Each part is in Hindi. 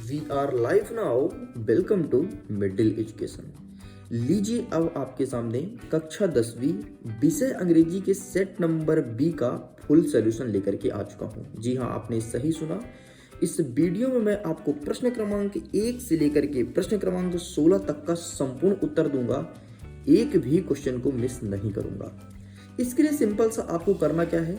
We are live now. Welcome to middle education. लीजिए अब आपके सामने कक्षा 10वीं विषय अंग्रेजी के सेट नंबर बी का फुल सॉल्यूशन लेकर के आ चुका हूँ। जी हाँ, आपने सही सुना। इस वीडियो में मैं आपको प्रश्न क्रमांक 1 से लेकर के प्रश्न क्रमांक 16 तक का संपूर्ण उत्तर दूंगा। एक भी क्वेश्चन को मिस नहीं करूंगा। इसके लिए सिंपल सा आपको करना क्या है,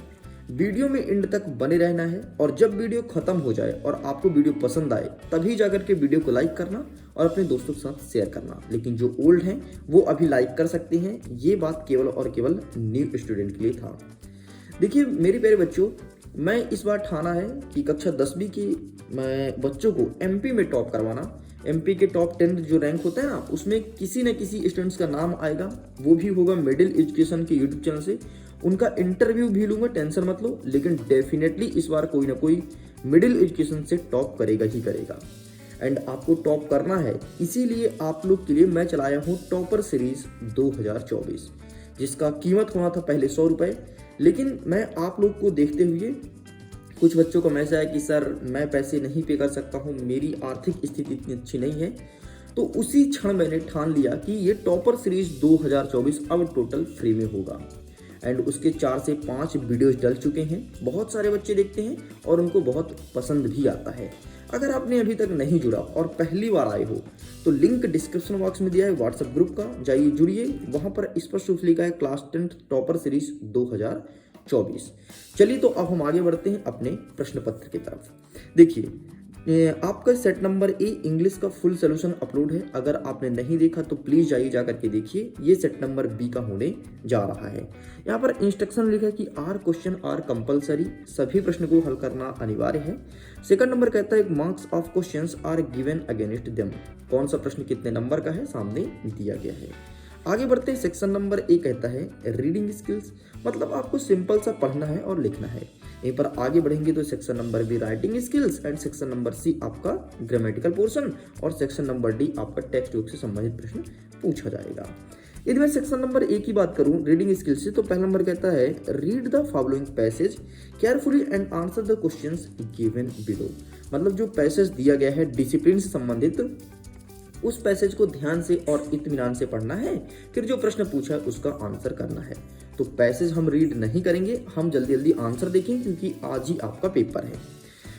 वीडियो में एंड तक बने रहना है और जब वीडियो खत्म हो जाए और आपको वीडियो पसंद आए तभी जाकर के वीडियो को लाइक करना और अपने दोस्तों के साथ शेयर करना। लेकिन जो ओल्ड हैं वो अभी लाइक कर सकते हैं। ये बात केवल और केवल न्यू स्टूडेंट के लिए था। देखिए मेरे प्यारे बच्चों, मैं इस बार ठाना है कि कक्षा 10वीं के बच्चों को एमपी में टॉप करवाना। एमपी के टॉप 10 जो रैंक होता है ना, उसमें किसी न किसी स्टूडेंट्स का नाम आएगा। वो भी होगा मिडिल एजुकेशन के यूट्यूब चैनल से। उनका इंटरव्यू भी लूंगा, टेंशन मत लो। लेकिन डेफिनेटली इस बार कोई ना कोई मिडिल एजुकेशन से टॉप करेगा ही करेगा। एंड आपको टॉप करना है, इसीलिए आप लोग के लिए मैं चलाया हूँ टॉपर सीरीज 2024, जिसका कीमत होना था पहले 100 रुपये। लेकिन मैं आप लोग को देखते हुए, कुछ बच्चों का मैसेज आया कि सर मैं पैसे नहीं पे कर सकता हूँ, मेरी आर्थिक स्थिति इतनी अच्छी नहीं है। तो उसी क्षण मैंने ठान लिया कि ये टॉपर सीरीज 2024 अब टोटल फ्री में होगा। एंड उसके 4 से 5 वीडियोस डल चुके हैं। बहुत सारे बच्चे देखते हैं और उनको बहुत पसंद भी आता है। अगर आपने अभी तक नहीं जुड़ा और पहली बार आए हो तो लिंक डिस्क्रिप्शन बॉक्स में दिया है व्हाट्सएप ग्रुप का, जाइए जुड़िए। वहां पर स्पष्ट रूप से लिखा है क्लास 10 टॉपर सीरीज 2024। चलिए तो अब हम आगे बढ़ते हैं अपने प्रश्न पत्र की तरफ। देखिए आपका सेट नंबर ए इंग्लिश का फुल सोल्यूशन अपलोड है। अगर आपने नहीं देखा तो प्लीज जाइए जाकर के देखिए। ये सेट नंबर बी का होने जा रहा है। यहाँ पर इंस्ट्रक्शन लिखा है कि आर क्वेश्चन आर कंपलसरी, सभी प्रश्न को हल करना अनिवार्य है। सेकंड नंबर कहता है marks of questions are given against them. कौन सा प्रश्न कितने नंबर का है सामने दिया गया है। आगे बढ़ते हैं, सेक्शन नंबर ए कहता है रीडिंग स्किल्स, मतलब आपको सिंपल सा पढ़ना है और लिखना है। यहीं पर आगे बढ़ेंगे तो section number B writing skills and section number C आपका ग्रामेटिकल पोर्शन और सेक्शन नंबर डी आपका टेक्स्ट बुक से संबंधित प्रश्न पूछा जाएगा। यदि मैं सेक्शन नंबर ए की बात करूं रीडिंग स्किल्स से, तो पहला नंबर कहता है read the following passage carefully and answer the questions given below. मतलब जो पैसेज दिया गया है डिसिप्लिन से संबंधित, उस पैसेज को ध्यान से और इत्मीनान से पढ़ना है। फिर जो प्रश्न पूछा है उसका आंसर करना है। तो पैसेज हम रीड नहीं करेंगे, हम जल्दी जल्दी आंसर देखें क्योंकि आज ही आपका पेपर है।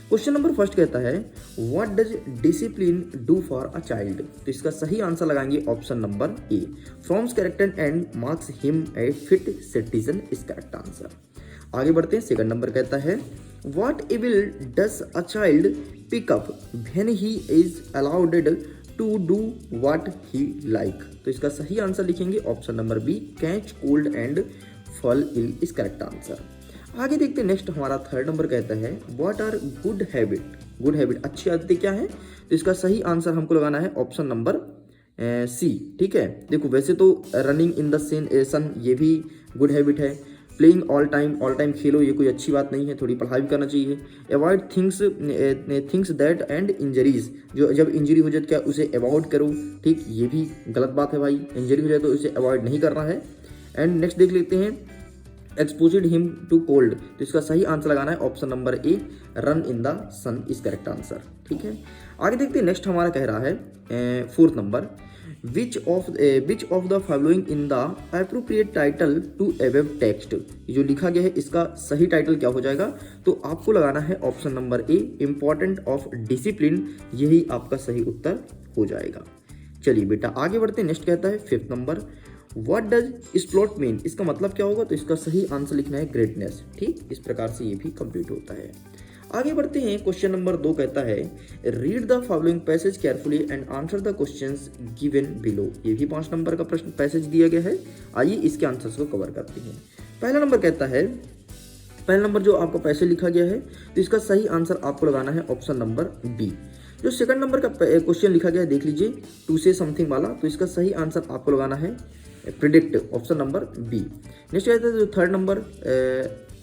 क्वेश्चन नंबर फर्स्ट कहता है what does discipline do for a child. तो इसका सही आंसर लगाएंगे option number A, forms character and marks him a fit citizen is correct answer. आगे बढ़ते हैं, सेकंड नंबर कहता है what able does a child pick up when he is allowed to do what he like. तो इसका सही आंसर लिखेंगे option number B, catch cold and fall ill is correct answer. आगे देखते हैं, नेक्स्ट हमारा थर्ड नंबर कहता है what are good habit. Good habit अच्छी आदतें क्या है। तो इसका सही आंसर हमको लगाना है ऑप्शन नंबर सी। ठीक है, देखो वैसे तो रनिंग इन द सन ये भी गुड हैबिट है। प्लेइंग ऑल टाइम खेलो, ये कोई अच्छी बात नहीं है, थोड़ी पढ़ाई भी करना चाहिए। Avoid things that and injuries, जो जब इंजरी हो जाए क्या उसे अवॉइड करो। ठीक, ये भी गलत बात है भाई, इंजरी हो जाए तो उसे अवॉइड नहीं करना है। एंड नेक्स्ट देख लेते हैं एक्सपोज्ड हिम टू कोल्ड। तो इसका सही आंसर लगाना है option number A, run in the sun is correct answer. ठीक है, आगे देखते हैं, नेक्स्ट हमारा कह रहा है fourth number which of the following in the appropriate title to above text। जो लिखा गया है इसका सही टाइटल क्या हो जाएगा। तो आपको लगाना है option number A, important of discipline, यही आपका सही उत्तर हो जाएगा। चलिए बेटा आगे बढ़ते हैं, नेक्स्ट कहता है fifth number what does splat mean. इसका मतलब क्या होगा। तो इसका सही आंसर लिखना है ग्रेटनेस। ठीक, इस प्रकार से ये भी कंप्लीट होता है। आगे बढ़ते हैं, क्वेश्चन नंबर 2 कहता है read the following passage carefully and answer the questions given below. ये भी 5 नंबर का प्रश्न पैसेज दिया गया है। आइए इसके आंसर्स को कवर करते हैं। पहला नंबर कहता है, पहला नंबर जो आपका पैसेज लिखा गया है तो इसका सही आंसर आपको लगाना है ऑप्शन नंबर बी। जो सेकंड नंबर का क्वेश्चन लिखा गया है देख लीजिए, टू से समथिंग वाला, तो इसका सही आंसर आपको लगाना है predict, option number B. Next कहता है जो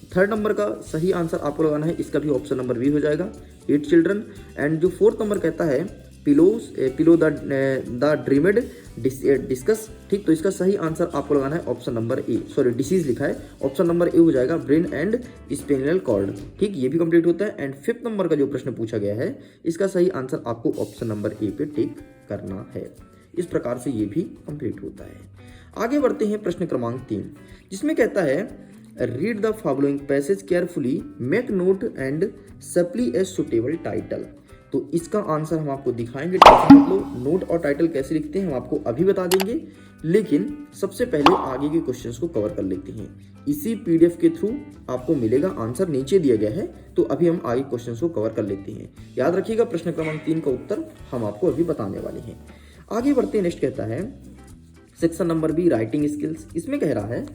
थर्ड नंबर का सही आंसर आपको लगाना है, इसका भी ऑप्शन नंबर बी हो जाएगा, 8 चिल्ड्रन। एंड जो फोर्थ नंबर कहता है पिलो द ड्रीमेड डिस्कस। ठीक, तो इसका सही आंसर आपको लगाना है ऑप्शन नंबर ए, सॉरी डिसीज लिखा है, ऑप्शन नंबर ए हो जाएगा ब्रेन एंड स्पिनल कॉर्ड। ठीक, ये भी कंप्लीट होता है। एंड 5th नंबर का जो प्रश्न पूछा गया है इसका सही आंसर आपको ऑप्शन नंबर ए पे टिक करना है। इस प्रकार से ये भी कंप्लीट होता है। आगे बढ़ते हैं प्रश्न क्रमांक 3, जिसमें कहता है read the following passage carefully, make note and supply a suitable title. तो इसका आंसर हम आपको दिखाएंगे, टेंशन मत लो। नोट और टाइटल कैसे लिखते हैं हम आपको अभी बता देंगे, लेकिन सबसे पहले आगे के क्वेश्चंस को कवर कर लेते हैं। इसी पीडीएफ के थ्रू आपको मिलेगा, आंसर नीचे दिया गया है, तो अभी हम आगे क्वेश्चंस को कवर कर लेते हैं। याद रखिएगा प्रश्न क्रमांक 3 का उत्तर हम आपको अभी बताने वाले हैं। आगे बढ़ते हैं, नेक्स्ट कहता है section number B writing skills. इसमें कह रहा है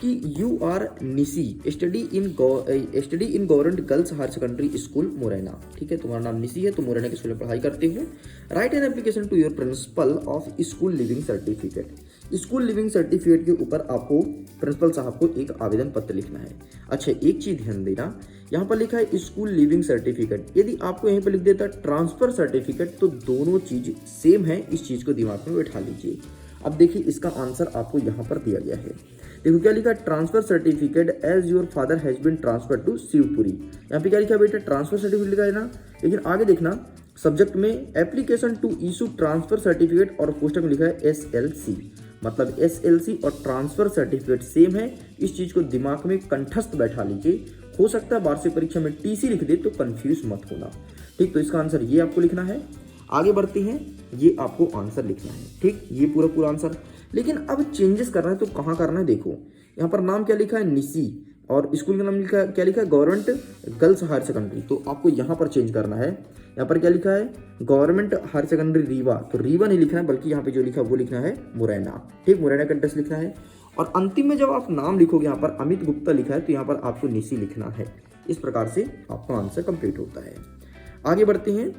कि you are Nisi study in government girls higher secondary school Morena. ठीक है, तुम्हारा नाम निसी है, तुम मोरैना के स्कूल में पढ़ाई करते हो। Write an application to your principal of school leaving certificate. School leaving certificate के ऊपर आपको प्रिंसिपल साहब को एक आवेदन पत्र लिखना है। अच्छा, एक चीज ध्यान देना, यहाँ पर लिखा है स्कूल लिविंग सर्टिफिकेट, यदि आपको यहीं पर लिख देता ट्रांसफर सर्टिफिकेट तो दोनों चीज सेम है, इस चीज को दिमाग में बैठा लीजिए। अब देखिए इसका आंसर आपको यहाँ पर दिया गया है। देखो क्या लिखा है, transfer certificate as your father has been transfer to Shivpuri. यहाँ पे क्या लिखा है बेटा, ट्रांसफर सर्टिफिकेट लिखा है ना, लेकिन आगे देखना सब्जेक्ट में application to issue transfer certificate और पोस्टर में लिखा है SLC, मतलब SLC और ट्रांसफर सर्टिफिकेट सेम है। इस चीज को दिमाग में कंठस्थ बैठा लीजिए, हो सकता है वार्षिक परीक्षा में TC लिख दे तो कंफ्यूज मत होना। ठीक, तो इसका आंसर ये आपको लिखना है। आगे बढ़ते हैं, ये आपको आंसर लिखना है। ठीक, ये पूरा आंसर, लेकिन अब चेंजेस करना है तो कहाँ करना है, देखो यहाँ पर नाम क्या लिखा है निसी और स्कूल का नाम लिखा क्या लिखा है गवर्नमेंट गर्ल्स हायर सेकेंडरी, तो आपको यहाँ पर चेंज करना है। यहाँ पर क्या लिखा है गवर्नमेंट हायर सेकेंडरी रीवा, तो रीवा नहीं लिखना है बल्कि यहाँ पे जो लिखा है वो लिखना है मुरैना। ठीक, मुरैना का एड्रेस लिखना है। और अंतिम में जब आप नाम लिखोगे, यहाँ पर अमित गुप्ता लिखा है तो यहाँ पर आपको निसी लिखना है। इस प्रकार से आपका आंसर कंप्लीट होता है। आगे बढ़ते हैं,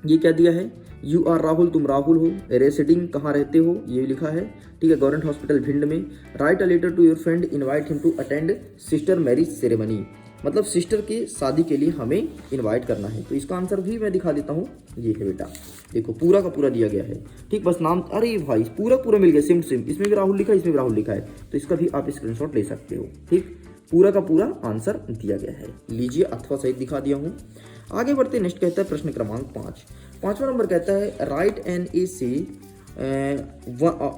ये क्या दिया है, यू आर राहुल, तुम राहुल हो, रेसिडिंग कहाँ रहते हो ये लिखा है। ठीक है, गवर्नमेंट हॉस्पिटल भिंड में। Write a letter to your friend, invite him to attend sister marriage ceremony, मतलब सिस्टर की शादी के लिए हमें इनवाइट करना है। तो इसका आंसर भी मैं दिखा देता हूँ, ये है बेटा, देखो पूरा का पूरा दिया गया है। ठीक, बस नाम, अरे भाई पूरा मिल गया, सेम सेम, इसमें भी राहुल लिखा है, इसमें भी राहुल लिखा है, तो इसका भी आप स्क्रीनशॉट ले सकते हो। ठीक, पूरा का पूरा आंसर दिया गया है, लीजिए अथवा सहित दिखा दिया हूँ। आगे बढ़ते, नेक्स्ट कहता है प्रश्न क्रमांक 5। 5वां नंबर कहता है write an essay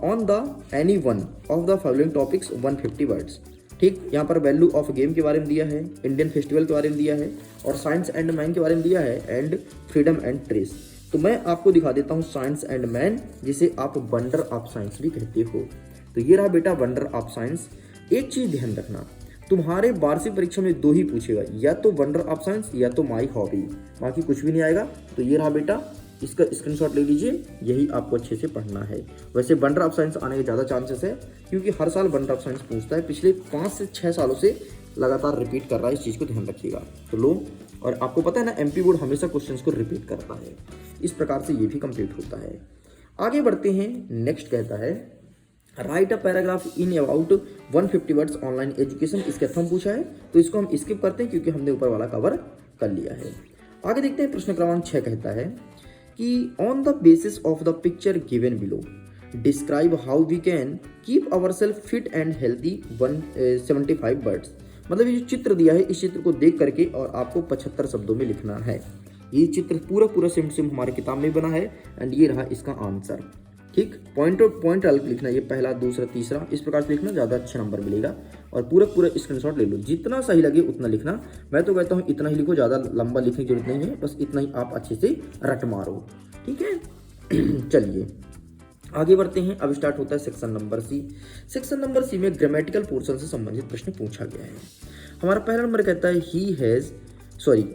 on the any one of the following topics 150 words. ठीक, यहाँ पर वैल्यू ऑफ गेम के बारे में दिया है, इंडियन फेस्टिवल के बारे में दिया है, और साइंस एंड मैन के बारे में दिया है, एंड फ्रीडम एंड ट्रेस। तो मैं आपको दिखा देता हूँ साइंस एंड मैन, जिसे आप वंडर ऑफ साइंस भी कहते हो। तो ये रहा बेटा वंडर ऑफ साइंस। एक चीज ध्यान रखना, तुम्हारे वार्षिक परीक्षा में 2 ही पूछेगा, या तो वंडर ऑफ साइंस या तो माई हॉबी, बाकी कुछ भी नहीं आएगा। तो ये रहा बेटा, इसका स्क्रीनशॉट ले लीजिए, यही आपको अच्छे से पढ़ना है। वैसे वंडर ऑफ साइंस आने के ज़्यादा चांसेस है, क्योंकि हर साल वंडर ऑफ साइंस पूछता है, पिछले 5 से 6 सालों से लगातार रिपीट कर रहा है, इस चीज़ को ध्यान रखिएगा। तो लो, और आपको पता है ना MP बोर्ड हमेशा क्वेश्चंस को रिपीट करता है, इस प्रकार से ये भी कंप्लीट होता है। आगे बढ़ते हैं, नेक्स्ट कहता है right a paragraph in about 150 words online education. इसका थंब पूछा है, तो इसको हम स्किप करते हैं क्योंकि हमने ऊपर वाला कवर कर लिया है। आगे देखते हैं, प्रश्न क्रमांक 6 कहता है कि on the basis of the picture given below describe how we can keep ourselves fit and healthy 175 words. मतलब ये जो चित्र दिया है, इस चित्र को देख करके और आपको 75 शब्दों में लिखना है। ये चित्र पूरा सेम सेम हमारे किताब में बना है, एंड ये रहा इसका आंसर। ठीक, पॉइंट अलग लिखना, ये पहला, दूसरा, तीसरा, इस प्रकार से लिखना, ज़्यादा अच्छा नंबर मिलेगा। और पूरा स्क्रीनशॉट ले लो, जितना सही लगे उतना लिखना। मैं तो कहता हूँ इतना ही लिखो, ज़्यादा लंबा लिखने की जरूरत नहीं है, बस इतना ही आप अच्छे से रट मारो। ठीक है चलिए आगे बढ़ते हैं। अब स्टार्ट होता है section number C. Section number C में ग्रामेटिकल पोर्शन से संबंधित प्रश्न पूछा गया है। हमारा पहला नंबर कहता है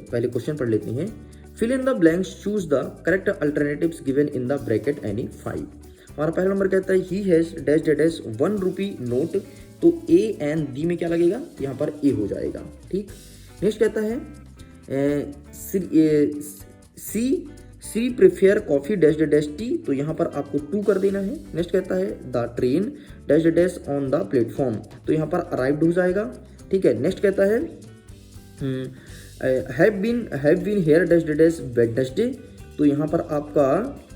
पहले क्वेश्चन पढ़ लेते हैं। Fill in the blanks, choose the correct alternatives given in the bracket any 5। हमारा पहला नंबर कहता है he has dash dash 1 rupee note, तो ए एंड डी में क्या लगेगा, यहाँ पर ए हो जाएगा। ठीक, नेक्स्ट कहता है C prefer coffee dash dash tea, तो यहाँ पर आपको 2 कर देना है। नेक्स्ट कहता है the train dash dash on the platform, तो यहाँ पर अराइव्ड हो जाएगा। ठीक है, नेक्स्ट कहता है have been here dash dash Wednesday, तो यहाँ पर आपका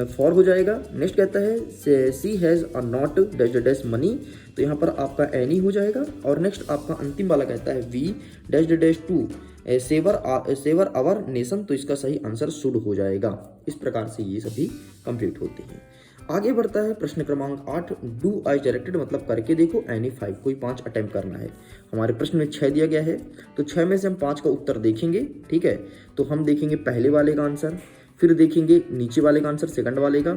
फॉर हो जाएगा। नेक्स्ट कहता है C has a not dash dash money, तो यहाँ पर आपका एनी हो जाएगा। और नेक्स्ट आपका अंतिम वाला कहता है we dash dash to serve our nation, तो इसका सही आंसर शुड हो जाएगा। इस प्रकार से ये सभी कंप्लीट होते हैं। आगे बढ़ता है प्रश्न क्रमांक 8, डू आई डायरेक्टेड मतलब करके देखो एनी 5, कोई 5 अटेम्प्ट करना है। हमारे प्रश्न में 6 दिया गया है, तो 6 में से हम 5 का उत्तर देखेंगे। ठीक है, तो हम देखेंगे पहले वाले का आंसर, फिर देखेंगे नीचे वाले का आंसर सेकंड वाले का,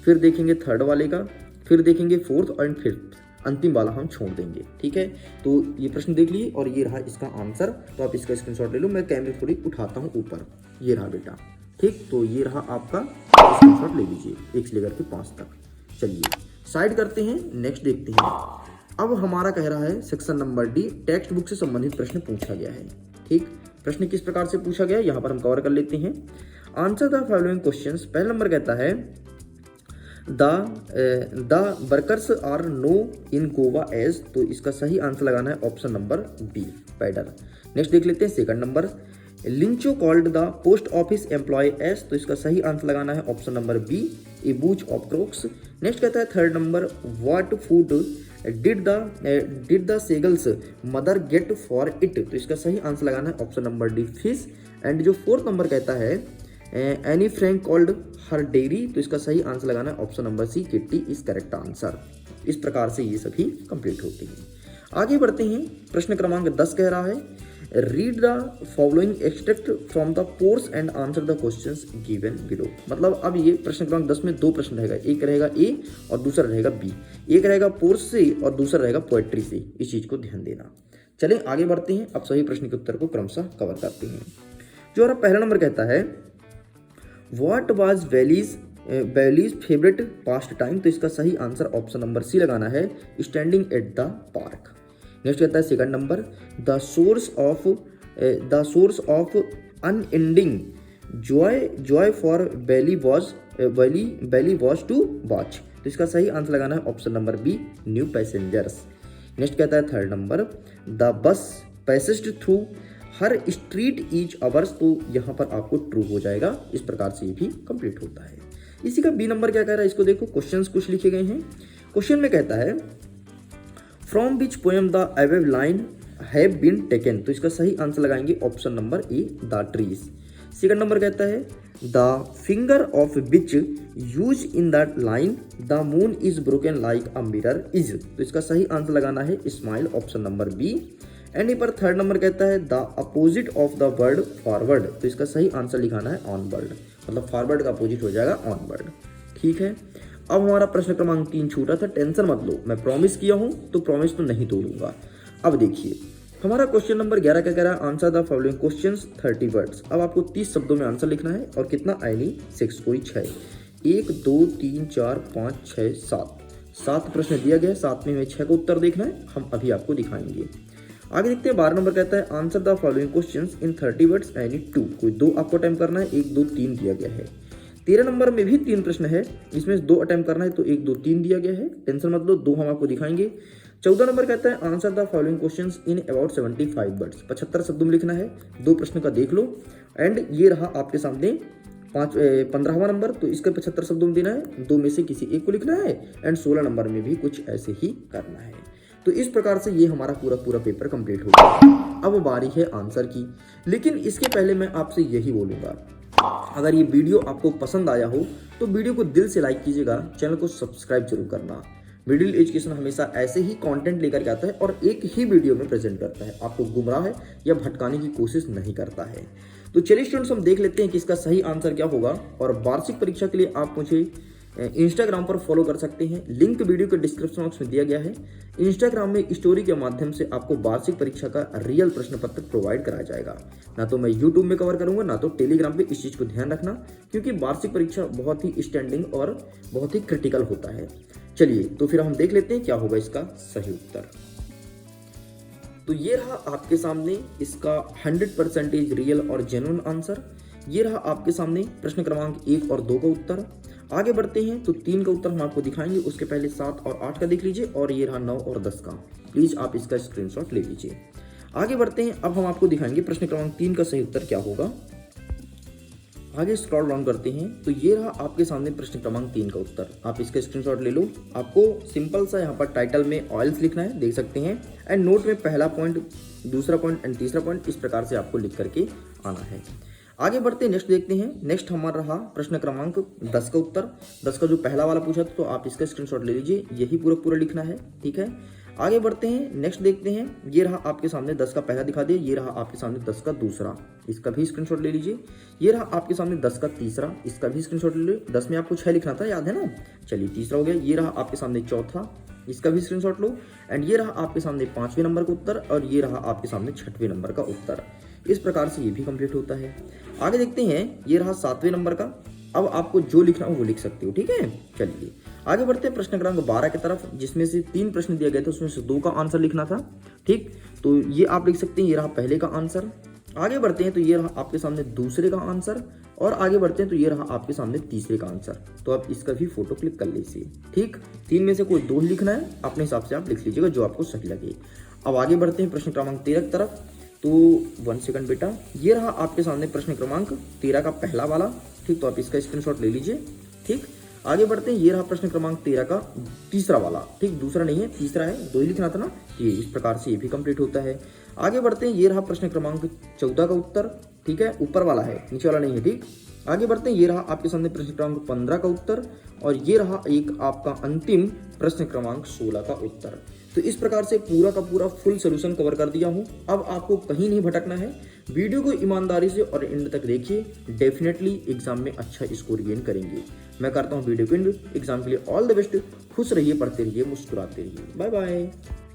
फिर देखेंगे थर्ड वाले का, फिर देखेंगे फोर्थ एंड फिफ्थ, अंतिम वाला हम छोड़ देंगे। ठीक है, तो ये प्रश्न देख लीजिए और ये रहा इसका आंसर। तो आप इसका स्क्रीनशॉट ले लो, मैं कैमरे थोड़ी उठाता हूँ ऊपर, ये रहा बेटा। ठीक, तो ये रहा आपका, स्क्रीनशॉट ले लीजिए 1 से लेकर के 5 तक। चलिए साइड करते हैं, नेक्स्ट देखते हैं। अब हमारा कह रहा है section number D, text book से संबंधित प्रश्न पूछा गया है। ठीक, प्रश्न किस प्रकार से पूछा गया यहाँ पर हम कवर कर लेते हैं। Answer the following questions. पहला नंबर कहता है the workers are known in Goa as, तो इसका सही आंसर लगाना है option number B, paddle. Next देख लेते हैं सेकंड नंबर, लिंचो called the post office employees, तो इसका सही आंसर लगाना है option number B, a bunch of crocks. Next कहता है third number, what food did the seagulls mother get for it, तो इसका सही आंसर लगाना है option number D, fish. And जो फोर्थ नंबर कहता है Anne Frank called her diary, तो इसका सही आंसर लगाना है option number C, Kitty is correct answer. इस प्रकार से ये सभी कंप्लीट होते हैं। आगे बढ़ते हैं, प्रश्न क्रमांक 10 कह रहा है read the following extract from the pores and answer the questions given below. मतलब अब ये प्रश्न क्रमांक 10 में 2 प्रश्न रहेगा, एक रहेगा ए और दूसरा रहेगा बी। एक रहेगा पोर्स से और दूसरा रहेगा पोएट्री से, इस चीज को ध्यान देना। चलें आगे बढ़ते हैं, अब सभी प्रश्न के उत्तर को क्रमशः कवर करते हैं। जो हमारा पहला नंबर कहता है what was Valli's favourite pastime, तो इसका सही आंसर ऑप्शन नंबर सी लगाना है, standing at the park. Next कहता है second number, the source of unending joy for Valli was to watch, तो इसका सही आंसर लगाना है option number B, new passengers. Next कहता है third number, the bus passed through her street each hours, तो यहाँ पर आपको ट्रू हो जाएगा। इस प्रकार से ये भी कंप्लीट होता है। इसी का बी नंबर क्या कह रहा है, इसको देखो, क्वेश्चंस कुछ लिखे गए हैं। क्वेश्चन में कहता है from which poem the above line have been taken, तो इसका सही आंसर लगाएंगे option number A, the trees. Second number कहता है the finger of which use in that line the moon is broken like a mirror is, तो इसका सही आंसर लगाना है simile, option number B. And पर थर्ड नंबर कहता है the opposite of the word forward, तो इसका सही आंसर लिखाना है ऑनवर्ड, मतलब फॉरवर्ड का अपोजिट हो जाएगा ऑनवर्ड। ठीक है, अब हमारा प्रश्न क्रमांक 3 छूटा था, टेंशन मत लो, मैं प्रॉमिस किया हूं तो प्रॉमिस तो नहीं तोड़ूंगा। अब देखिए हमारा क्वेश्चन नंबर 11 क्या कह रहा है, answer the following questions 30 words. अब आपको 30 शब्दों में आंसर लिखना है और कितना एनी 6, कोई 6, 1 2 3 4 5 6 7 प्रश्न दिया गया है, 7 में 6 का उत्तर देखना है, हम अभी आपको दिखाएंगे। आगे देखते हैं 12 नंबर कहता है answer the following questions in 30 words any 2, कोई 2 आपको अटेम्प्ट करना है, 1 2 3 दिया गया है। 13 नंबर में भी 3 प्रश्न है, इसमें 2 अटेम्प्ट करना है, तो 1 2 3 दिया गया है, टेंशन मत लो, 2 हम आपको दिखाएंगे। 14 नंबर कहता है answer the following questions in about 75 words, 75 शब्दों में लिखना है, 2 प्रश्न का देख लो। एंड ये रहा आपके सामने 15वां नंबर, तो इसके 75 शब्दों में देना है, 2 में से किसी एक को लिखना है। एंड 16 नंबर में भी कुछ ऐसे ही करना है। तो इस प्रकार से ये हमारा पूरा पेपर कंप्लीट हो गया। अब बारी है आंसर की, लेकिन इसके पहले मैं आपसे यही बोलूँगा, अगर ये वीडियो आपको पसंद आया हो तो वीडियो को दिल से लाइक कीजिएगा, चैनल को सब्सक्राइब जरूर करना। मिडिल एजुकेशन हमेशा ऐसे ही कंटेंट लेकर के आता है और एक ही वीडियो में प्रेजेंट करता है, आपको गुमराह या भटकाने की कोशिश नहीं करता है। तो चलिए स्टूडेंट्स, हम देख लेते हैं कि इसका सही आंसर क्या होगा। और वार्षिक परीक्षा के लिए आप मुझे इंस्टाग्राम पर फॉलो कर सकते हैं, लिंक वीडियो के डिस्क्रिप्शन बॉक्स में दिया गया है। इंस्टाग्राम में स्टोरी के माध्यम से आपको वार्षिक परीक्षा का रियल प्रश्न पत्र प्रोवाइड कराया जाएगा। ना तो मैं यूट्यूब में कवर करूंगा, ना तो टेलीग्राम पे। इस चीज को ध्यान रखना, क्योंकि वार्षिक परीक्षा बहुत ही स्टैंडिंग और बहुत ही क्रिटिकल होता है। चलिए तो फिर हम देख लेते हैं क्या होगा इसका सही उत्तर। तो ये रहा आपके सामने इसका 100% रियल और जेन्युइन आंसर। ये रहा आपके सामने प्रश्न क्रमांक 1 और 2 का उत्तर। आगे बढ़ते हैं तो 3 का उत्तर हम आपको दिखाएंगे, उसके पहले 7 और 8 का देख लीजिए, और ये रहा 9 और 10 का। प्लीज आप इसका स्क्रीनशॉट ले लीजिए। आगे बढ़ते हैं, अब हम आपको दिखाएंगे प्रश्न क्रमांक 3 का सही उत्तर क्या होगा। आगे स्क्रॉल डाउन करते हैं तो ये रहा आपके सामने प्रश्न क्रमांक 3 का उत्तर। आप इसका स्क्रीनशॉट ले लो। आपको सिंपल सा यहाँ पर टाइटल में ऑयल्स लिखना है, देख सकते हैं, एंड नोट में पहला पॉइंट, दूसरा पॉइंट एंड तीसरा पॉइंट, इस प्रकार से आपको लिख करके आना है। आगे बढ़ते हैं, नेक्स्ट देखते हैं। नेक्स्ट हमारा रहा प्रश्न क्रमांक 10 का उत्तर। 10 का जो पहला वाला पूछा था, तो आप इसका स्क्रीनशॉट ले लीजिए, यही पूरा लिखना है, ठीक है। आगे बढ़ते हैं, नेक्स्ट देखते हैं। ये रहा आपके सामने 10 का पहला दिखा दिए, ये रहा आपके सामने 10 का दूसरा, इसका भी स्क्रीनशॉट ले लीजिए। ये रहा आपके सामने 10 का तीसरा, इसका भी स्क्रीनशॉट ले लीजिए। 10 में आपको 6 लिखना था, याद है ना। चलिए तीसरा हो गया। ये रहा आपके सामने चौथा, इसका भी स्क्रीनशॉट लो। एंड ये रहा आपके सामने 5वें नंबर का उत्तर, और ये रहा आपके सामने 6वें नंबर का उत्तर। इस प्रकार से ये भी कंप्लीट होता है। आगे देखते हैं, ये रहा 7वें नंबर का। अब आपको जो लिखना हो वो लिख सकते हो, ठीक है। चलिए आगे बढ़ते हैं प्रश्न क्रमांक 12 की तरफ, जिसमें से 3 प्रश्न दिया गया था, उसमें से 2 का आंसर लिखना था, ठीक। तो ये आप लिख सकते हैं, ये रहा पहले का आंसर। आगे बढ़ते हैं तो ये रहा आपके सामने दूसरे का आंसर, और आगे बढ़ते हैं तो ये रहा आपके सामने तीसरे का आंसर। तो आप इसका भी फोटो क्लिक कर लीजिए, ठीक। 3 में से कोई 2 ही लिखना है, अपने हिसाब से आप लिख लीजिएगा जो आपको सही लगे। अब आगे बढ़ते हैं प्रश्न क्रमांक 13 की तरफ। तो 1 सेकंड बेटा, ये रहा आपके सामने प्रश्न क्रमांक 13 का पहला वाला, ठीक। तो आप इसका स्क्रीनशॉट ले लीजिए, ठीक। आगे बढ़ते हैं, ये रहा प्रश्न क्रमांक 13 का तीसरा वाला, ठीक। दूसरा नहीं है, तीसरा है, 2 ही लिखना था ना। ये इस प्रकार से ये भी कंप्लीट होता है। आगे बढ़ते हैं, ये रहा प्रश्न क्रमांक 14 का उत्तर, ठीक है। ऊपर वाला है, नीचे वाला नहीं है, ठीक। आगे बढ़ते हैं, ये रहा आपके सामने प्रश्न क्रमांक 15 का उत्तर, और ये रहा एक आपका अंतिम प्रश्न क्रमांक 16 का उत्तर। तो इस प्रकार से पूरा का पूरा फुल सोल्यूशन कवर कर दिया हूं। अब आपको कहीं नहीं भटकना है, वीडियो को ईमानदारी से और एंड तक देखिए, डेफिनेटली एग्जाम में अच्छा स्कोर गेन करेंगे। मैं करता हूं वीडियो को एंड। एग्जाम के लिए ऑल द बेस्ट। खुश रहिए, पढ़ते रहिए, मुस्कुराते रहिए। Bye bye.